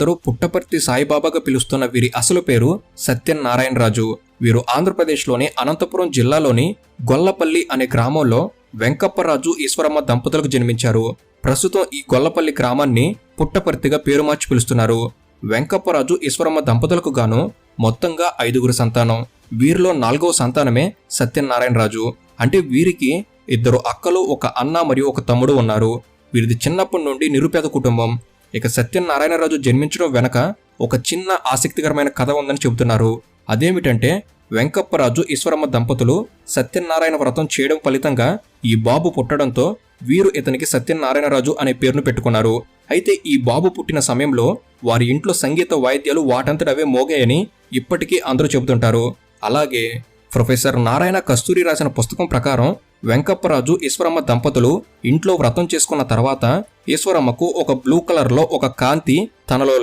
అందరూ పుట్టపర్తి సాయిబాబాగా పిలుస్తున్న వీరి అసలు పేరు సత్యనారాయణరాజు. వీరు ఆంధ్రప్రదేశ్లోని అనంతపురం జిల్లాలోని గొల్లపల్లి అనే గ్రామంలో వెంకప్పరాజు ఈశ్వరమ్మ దంపతులకు జన్మించారు. ప్రస్తుతం ఈ గొల్లపల్లి గ్రామాన్ని పుట్టపర్తిగా పేరు మార్చి పిలుస్తున్నారు. వెంకప్పరాజు ఈశ్వరమ్మ దంపతులకు గాను మొత్తంగా 5గురు సంతానం. వీరిలో 4వ సంతానమే సత్యనారాయణరాజు. అంటే వీరికి 2 అక్కలు, 1 అన్న మరియు 1 తమ్ముడు ఉన్నారు. వీరిది చిన్నప్పటి నుండి నిరుపేద కుటుంబం. ఇక సత్యనారాయణరాజు జన్మించడం వెనక ఒక చిన్న ఆసక్తికరమైన కథ ఉందని చెబుతున్నారు. అదేమిటంటే వెంకప్పరాజు ఈశ్వరమ్మ దంపతులు సత్యనారాయణ వ్రతం చేయడం ఫలితంగా ఈ బాబు పుట్టడంతో వీరు ఇతనికి సత్యనారాయణరాజు అనే పేరును పెట్టుకున్నారు. అయితే ఈ బాబు పుట్టిన సమయంలో వారి ఇంట్లో సంగీత వాయిద్యాలు వాటంతటవే మోగాయని ఇప్పటికీ అందరూ చెబుతుంటారు. అలాగే ప్రొఫెసర్ నారాయణ కస్తూరి రాసిన పుస్తకం ప్రకారం వెంకప్పరాజు ఈశ్వరమ్మ దంపతులు ఇంట్లో వ్రతం చేసుకున్న తర్వాత ఈశ్వరమ్మకు ఒక బ్లూ కలర్లో ఒక కాంతి తనలో